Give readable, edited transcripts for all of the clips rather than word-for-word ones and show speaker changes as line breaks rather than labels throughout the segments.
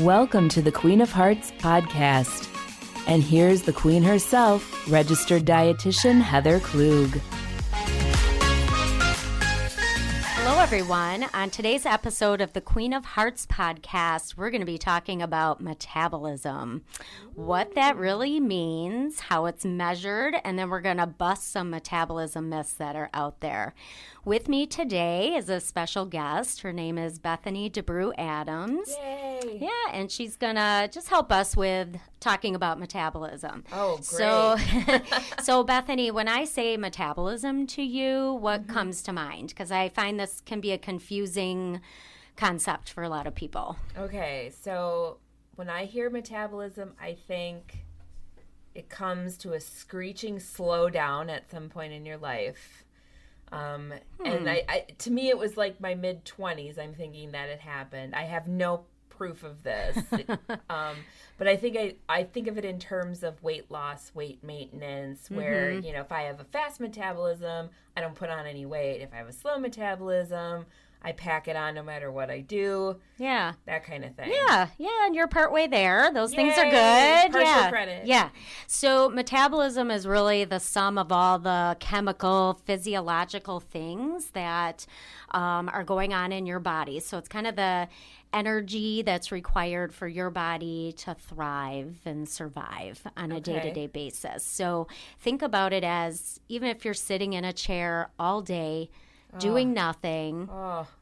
Welcome to the Queen of Hearts podcast. And here's the queen herself, registered dietitian Heather Klug.
Hello, everyone. On today's episode of the Queen of Hearts podcast, we're going to be talking about metabolism, what that really means, how it's measured, and then we're going to bust some metabolism myths that are out there. With me today is a special guest. Her name is Bethany DeBrew-Adams.
Yay!
Yeah, and she's going to just help us with talking about metabolism.
Oh, great.
So Bethany, when I say metabolism to you, what comes to mind? Because I find this can be a confusing concept for a lot of people.
Okay, so when I hear metabolism, I think it comes to a screeching slowdown at some point in your life. And I to me, it was like my mid-20s. I'm thinking that it happened. I have no proof of this. But I think of it in terms of weight loss, weight maintenance, where, you know, if I have a fast metabolism, I don't put on any weight. If I have a slow metabolism, I pack it on no matter what I do.
Yeah.
That kind of thing.
Yeah, and you're partway there. Those things are
Yay!
good.
Partial credit.
Yeah. So metabolism is really the sum of all the chemical, physiological things that are going on in your body. So it's kind of the energy that's required for your body to thrive and survive on a day-to-day basis. So think about it as even if you're sitting in a chair all day, doing nothing,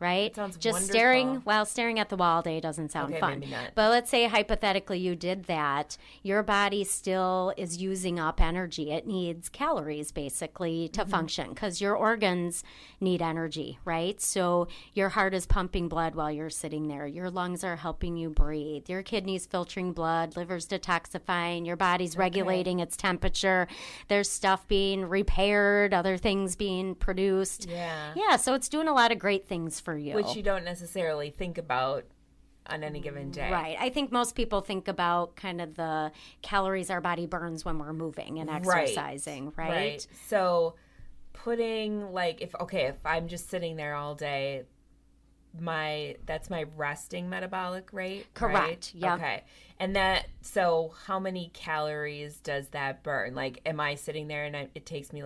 right?
Sounds
just
wonderful.
staring at the wall all day doesn't sound fun.
Maybe not.
But let's say hypothetically you did that. Your body still is using up energy. It needs calories basically to function because your organs need energy, right? So your heart is pumping blood while you're sitting there. Your lungs are helping you breathe. Your kidneys filtering blood, liver's detoxifying, your body's regulating its temperature. There's stuff being repaired, other things being produced. Yeah, so it's doing a lot of great things for you.
Which you don't necessarily think about on any given day.
Right. I think most people think about kind of the calories our body burns when we're moving and exercising, right?
So putting if I'm just sitting there all day, that's my resting metabolic rate.
Correct.
Right?
Yeah.
Okay. And so how many calories does that burn? Like, am I sitting there and it takes me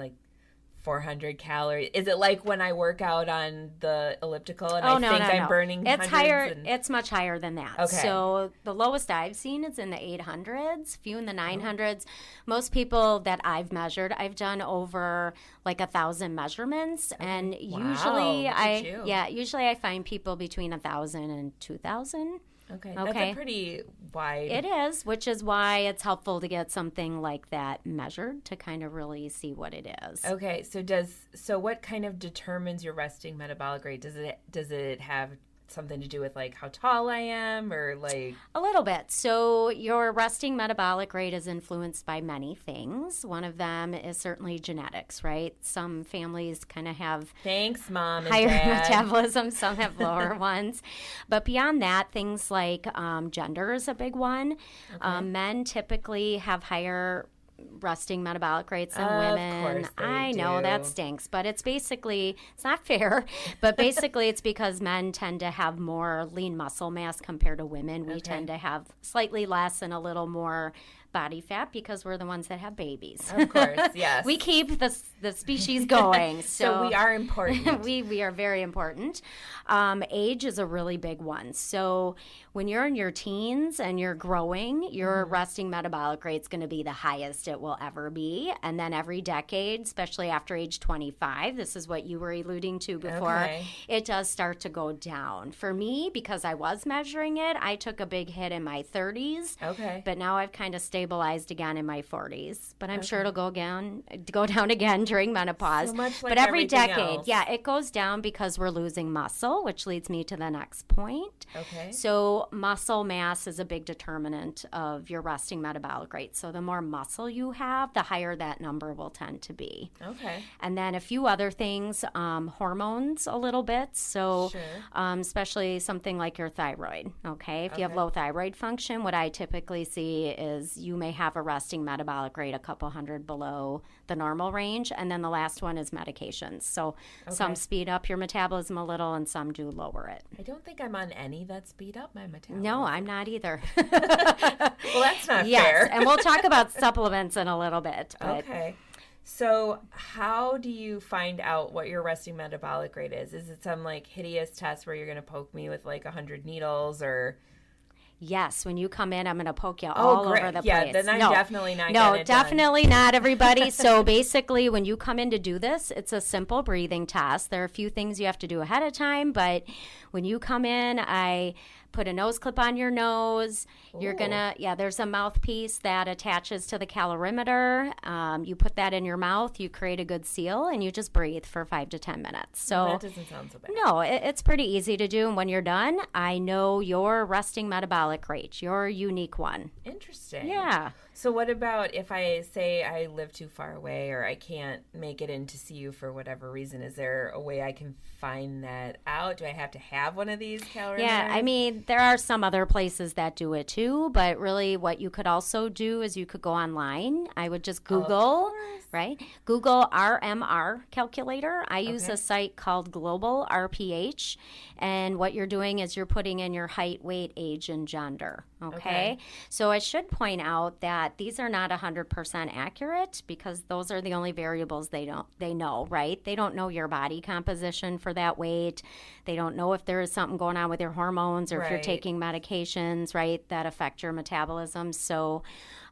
400 calories? Is it like when I work out on the elliptical and I'm burning
it's
hundreds?
Higher. It's much higher than that.
Okay.
So the lowest I've seen is in the 800s, few in the 900s. Most people that I've measured, I've done over 1,000 measurements, and usually I find people between 1,000 and 2,000.
Okay, that's a pretty wide...
It is, which is why it's helpful to get something like that measured to kind of really see what it is.
Okay, so what kind of determines your resting metabolic rate? Does it have something to do with how tall I am or
A little bit. So your resting metabolic rate is influenced by many things. One of them is certainly genetics, right? Some families kind of have
Thanks, Mom and
higher
Dad.
metabolism, some have lower ones. But beyond that, things like gender is a big one.
Okay.
Men typically have higher resting metabolic rates than women.
Of course they
I know
do.
that stinks, but it's not fair, but basically it's because men tend to have more lean muscle mass compared to women. We tend to have slightly less and a little more body fat because we're the ones that have babies.
Of course, yes.
We keep the species going.
So we are important.
we are very important. Age is a really big one. So when you're in your teens and you're growing, your resting metabolic rate is going to be the highest it will ever be. And then every decade, especially after age 25, this is what you were alluding to before, it does start to go down. For me, because I was measuring it, I took a big hit in my 30s.
Okay.
But now I've kind of stabilized again in my 40s. But I'm sure it'll go down again during menopause.
So much like
but every
everything
decade,
else.
it goes down because we're losing muscle, which leads me to the next point.
Okay.
So muscle mass is a big determinant of your resting metabolic rate. So the more muscle you have, the higher that number will tend to be.
Okay.
And then a few other things, hormones a little bit. So especially something like your thyroid, okay? If you have low thyroid function, what I typically see is you may have a resting metabolic rate a couple hundred below the normal range. And then the last one is medications. So some speed up your metabolism a little and some do lower it.
I don't think I'm on any that speed up my metabolism.
No, I'm not either.
Well, that's not
yes,
fair.
and we'll talk about supplements in a little bit. But
Okay. So how do you find out what your resting metabolic rate is? Is it some like hideous test where you're going to poke me with like 100 needles or...
Yes, when you come in, I'm going to poke you all over the place.
Yeah, then I'm definitely not
No,
getting it
definitely not, everybody. So basically, when you come in to do this, it's a simple breathing test. There are a few things you have to do ahead of time, but when you come in, I put a nose clip on your nose. You're going to, there's a mouthpiece that attaches to the calorimeter. You put that in your mouth, you create a good seal, and you just breathe for 5 to 10 minutes. So
that doesn't sound so bad.
No, it's pretty easy to do. And when you're done, I know your resting metabolic rate, your unique one.
Interesting.
Yeah.
So what about if I say I live too far away or I can't make it in to see you for whatever reason? Is there a way I can find that out? Do I have to have one of these calorimeters?
Yeah, I mean, there are some other places that do it too, but really what you could also do is you could go online. I would just Google, right? Google RMR calculator. I use a site called Global RPH, and what you're doing is you're putting in your height, weight, age, and gender. Okay. So I should point out that these are not 100% accurate because those are the only variables they know, right? They don't know your body composition for that weight. They don't know if there is something going on with your hormones or if you're taking medications, right, that affect your metabolism. So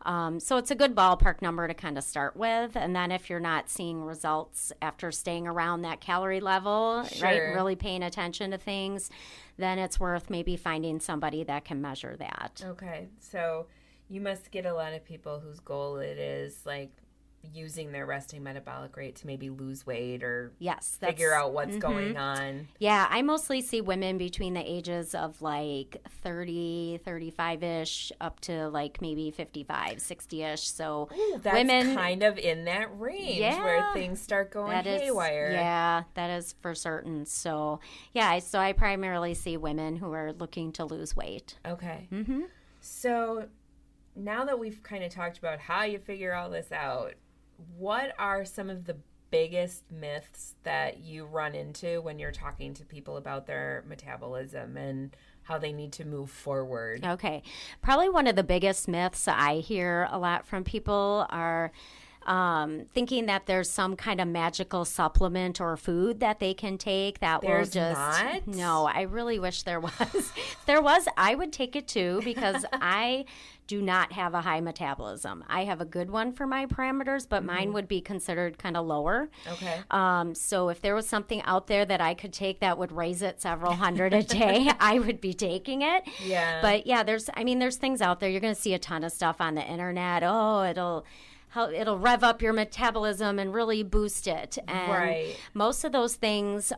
it's a good ballpark number to kind of start with. And then if you're not seeing results after staying around that calorie level, right, really paying attention to things, then it's worth maybe finding somebody that can measure that.
Okay. So you must get a lot of people whose goal it is like using their resting metabolic rate to maybe lose weight or figure out what's going on.
Yeah, I mostly see women between the ages of like 30, 35-ish up to like maybe 55, 60-ish. So
that's
women
kind of in that range where things start going haywire.
Yeah, that is for certain. So so I primarily see women who are looking to lose weight.
Okay. So now that we've kind of talked about how you figure all this out, what are some of the biggest myths that you run into when you're talking to people about their metabolism and how they need to move forward?
Okay. Probably one of the biggest myths I hear a lot from people are thinking that there's some kind of magical supplement or food that they can take that will just...
not?
No, I really wish there was. If there was, I would take it too because I do not have a high metabolism. I have a good one for my parameters, but mine would be considered kind of lower.
Okay.
So if there was something out there that I could take that would raise it several hundred a day, I would be taking it.
Yeah.
But yeah, there's things out there. You're going to see a ton of stuff on the internet. Oh, it'll rev up your metabolism and really boost it. And most of those things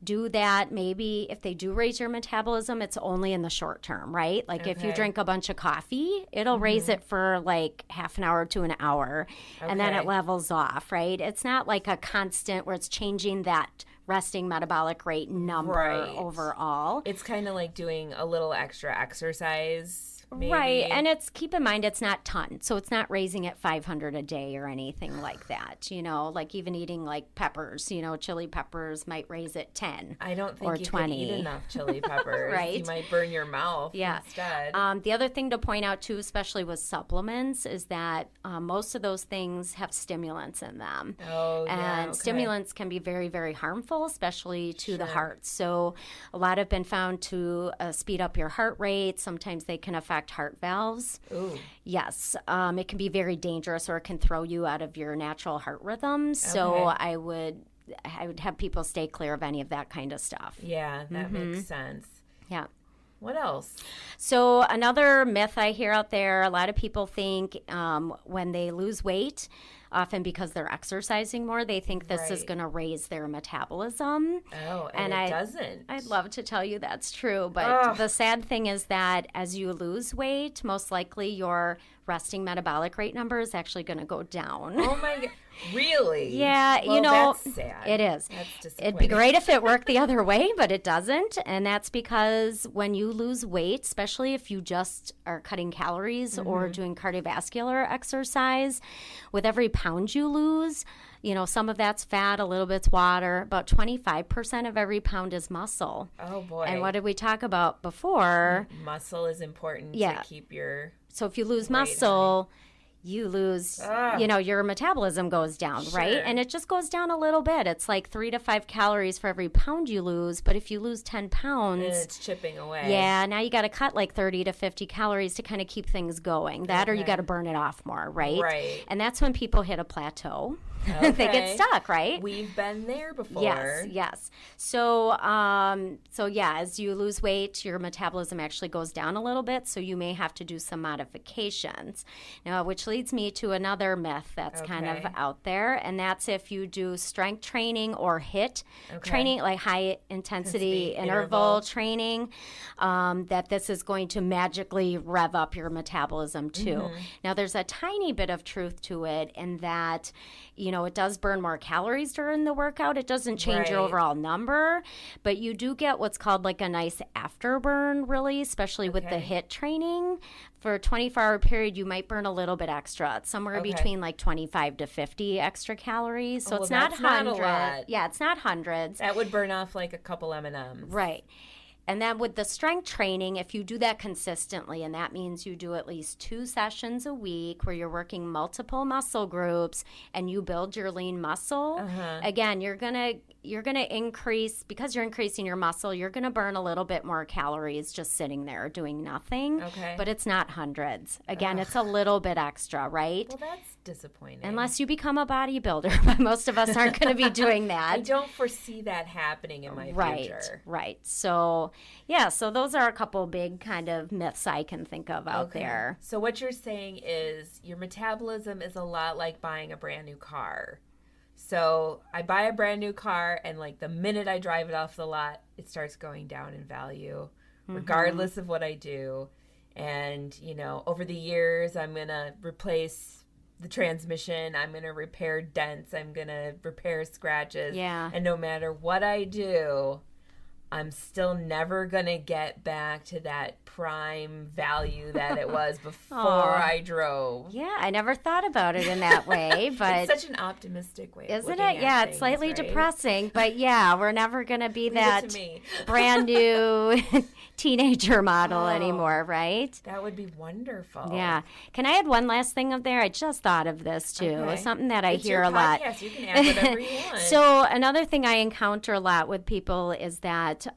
do that. Maybe if they do raise your metabolism, it's only in the short term, right? Like if you drink a bunch of coffee, it'll raise it for like half an hour to an hour, and then it levels off, right? It's not like a constant where it's changing that resting metabolic rate number overall.
It's kind of like doing a little extra exercise. Maybe.
Right, and keep in mind it's not ton, so it's not raising it 500 a day or anything like that. Like even eating like peppers, chili peppers might raise it 10.
I don't think
or
you
20.
can eat enough chili peppers.
Right,
you might burn your mouth instead.
The other thing to point out too, especially with supplements, is that most of those things have stimulants in them. And stimulants can be very, very harmful, especially to the heart. So a lot have been found to speed up your heart rate. Sometimes they can affect heart valves.
Ooh.
Yes, it can be very dangerous, or it can throw you out of your natural heart rhythm. So I would have people stay clear of any of that kind of stuff.
Yeah, that makes sense.
Yeah.
What else?
So another myth I hear out there, a lot of people think when they lose weight, often because they're exercising more, they think this is
Right.
going to raise their metabolism.
Oh, and it doesn't.
I'd love to tell you that's true, but
Ugh.
the sad thing is that as you lose weight, most likely your resting metabolic rate number is actually going to go down.
Oh my God. Really?
Yeah,
Well,
you know,
that's sad.
it is.
That's disappointing.
It'd be great if it worked the other way, but it doesn't. And that's because when you lose weight, especially if you just are cutting calories or doing cardiovascular exercise, with every pound you lose, you know, some of that's fat, a little bit's water. About 25% of every pound is muscle.
Oh boy.
And what did we talk about before?
Muscle is important
Yeah.
to keep your
So if you lose
Weight,
muscle, you lose,
Ah.
you know, your metabolism goes down, right?
Sure.
And it just goes down a little bit. It's like 3 to 5 calories for every pound you lose. But if you lose 10 pounds,
and it's chipping away.
yeah, now you got to cut like 30 to 50 calories to kind of keep things going. That or you
Okay.
got to burn it off more, right?
Right.
And that's when people hit a plateau. They get
Okay.
stuck, right?
We've been there before.
Yes. So, yeah, as you lose weight, your metabolism actually goes down a little bit. So you may have to do some modifications. Now, which leads me to another myth that's kind of
Okay.
out there, and that's if you do strength training or HIIT
Okay.
training, like high intensity interval
interval.
training, that this is going to magically rev up your metabolism too. Now, there's a tiny bit of truth to it in that, you know, it does burn more calories during the workout. It doesn't change your
Right.
overall number, but you do get what's called like a nice afterburn, really, especially with the
Okay.
HIIT training. For a 24-hour period, you might burn a little bit extra. It's somewhere
Okay.
between like 25 to 50 extra calories. So
Oh,
it's
well,
not
that's not a
hundreds.
lot.
Yeah, it's not hundreds.
That would burn off like a couple M&Ms.
Right. And then with the strength training, if you do that consistently, and that means you do at least 2 sessions a week where you're working multiple muscle groups and you build your lean muscle, again, you're gonna increase, because you're increasing your muscle, you're gonna burn a little bit more calories just sitting there doing nothing.
Okay.
But it's not hundreds. Again, it's a little bit extra, right?
Well, that's disappointing.
Unless you become a bodybuilder, but most of us aren't going to be doing that.
I don't foresee that happening in my future.
Right. So, yeah, so those are a couple big kind of myths I can think of out there.
So what you're saying is your metabolism is a lot like buying a brand new car. So I buy a brand new car, and like the minute I drive it off the lot, it starts going down in value, regardless of what I do. And, you know, over the years, I'm going to replace the transmission. I'm going to repair dents. I'm going to repair scratches.
Yeah.
And no matter what I do, I'm still never going to get back to that prime value that it was before I drove.
Yeah, I never thought about it in that way, but
It's such an optimistic way of
isn't
looking
it?
at
Yeah,
things,
it's slightly
right?
depressing, but yeah, we're never going to be
Leave it
that
to me.
brand new teenager model
Oh.
anymore, right?
That would be wonderful.
Yeah. Can I add one last thing up there? I just thought of this too.
Okay.
Something that I
It's
hear
your
a lot.
podcast. You can add whatever you want.
So another thing I encounter a lot with people is that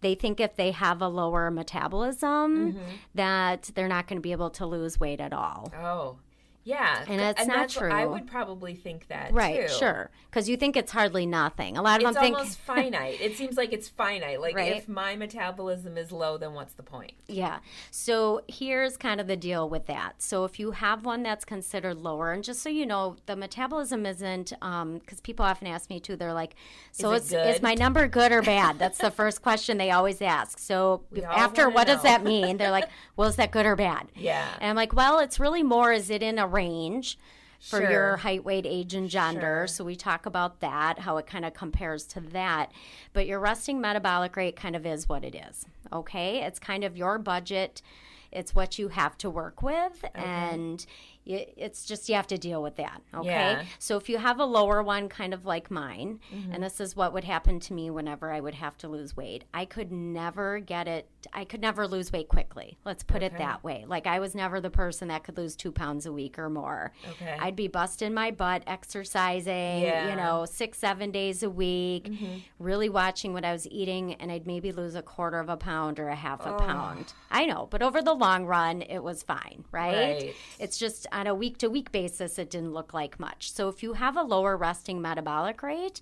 they think if they have a lower metabolism that they're not going to be able to lose weight at all.
Oh, yeah.
And it's not
that's what I
true.
would probably think that
Right,
too.
sure. Because you think it's hardly nothing. A lot of
It's
them think,
almost finite. It seems like it's finite. Like
Right.
if my metabolism is low, then what's the point?
yeah. So here's kind of the deal with that. So if you have one that's considered lower, and just so you know, the metabolism isn't, because people often ask me too, they're like, so
Is it
is
good?
my number good or bad? That's the first question they always ask. So
We all
after,
wanna
what does
know.
that mean? They're like, well, is that good or bad?
Yeah.
And I'm like, well, it's really more, is it in a range for
Sure.
your height, weight, age, and gender?
Sure.
So we talk about that, how it kind of compares to that. But your resting metabolic rate kind of is what it is, okay? It's kind of your budget. It's what you have to work with, and it's just you have to deal with that, okay?
Yeah.
So if you have a lower one, kind of like mine, and this is what would happen to me whenever I would have to lose weight, I could never lose weight quickly. Let's put it
Okay.
that way. Like I was never the person that could lose 2 pounds a week or more.
Okay.
I'd be busting my butt exercising,
Yeah.
6-7 days a week, really watching what I was eating, and I'd maybe lose a quarter of a pound or a half a pound. I know, but over the long run, it was fine, right?
Right.
It's just on a week-to-week basis, it didn't look like much. So if you have a lower resting metabolic rate,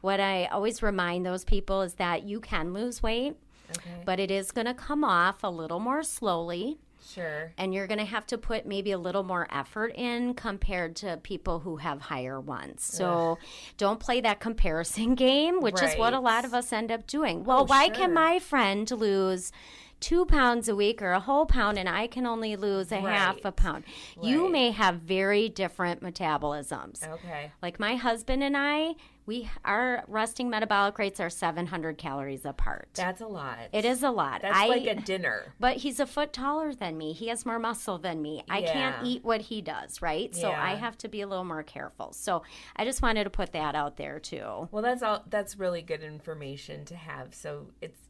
what I always remind those people is that you can lose weight,
Okay.
but it is going to come off a little more slowly.
Sure.
And you're going to have to put maybe a little more effort in compared to people who have higher ones. So don't play that comparison game, which is what a lot of us end up doing. Well, why can my friend lose 2 pounds a week or a whole pound and I can only lose a half a pound? You may have very different metabolisms.
Okay.
Like my husband and I, our resting metabolic rates are 700 calories apart.
That's a lot.
It is a lot.
That's like a dinner.
But he's a foot taller than me. He has more muscle than me. I can't eat what he does, right? So I have to be a little more careful. So I just wanted to put that out there too.
Well, that's really good information to have. So it's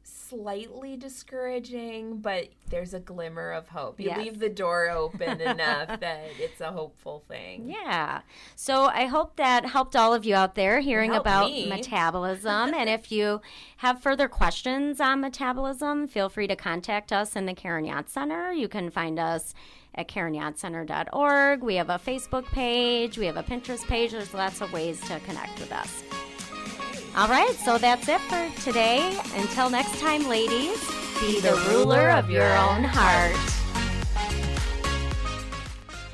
slightly discouraging, but there's a glimmer of hope. You leave the door open enough that it's a hopeful thing.
Yeah. So I hope that helped all of you out there hearing about metabolism. And if you have further questions on metabolism, feel free to contact us in the Karen Yacht Center. You can find us at KarenYachtCenter.org. We have a Facebook page. We have a Pinterest page. There's lots of ways to connect with us. All right, so that's it for today. Until next time, ladies, be the ruler of your own heart.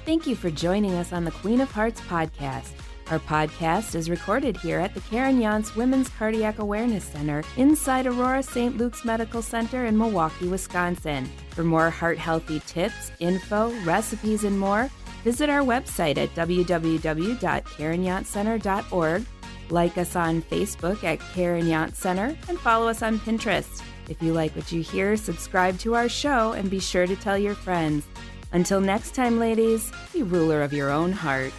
Thank you for joining us on the Queen of Hearts podcast. Our podcast is recorded here at the Karen Yance Women's Cardiac Awareness Center inside Aurora St. Luke's Medical Center in Milwaukee, Wisconsin. For more heart-healthy tips, info, recipes, and more, visit our website at www.KarenYachtCenter.org. Like us on Facebook at Karen Yacht Center and follow us on Pinterest. If you like what you hear, subscribe to our show and be sure to tell your friends. Until next time, ladies, be ruler of your own heart.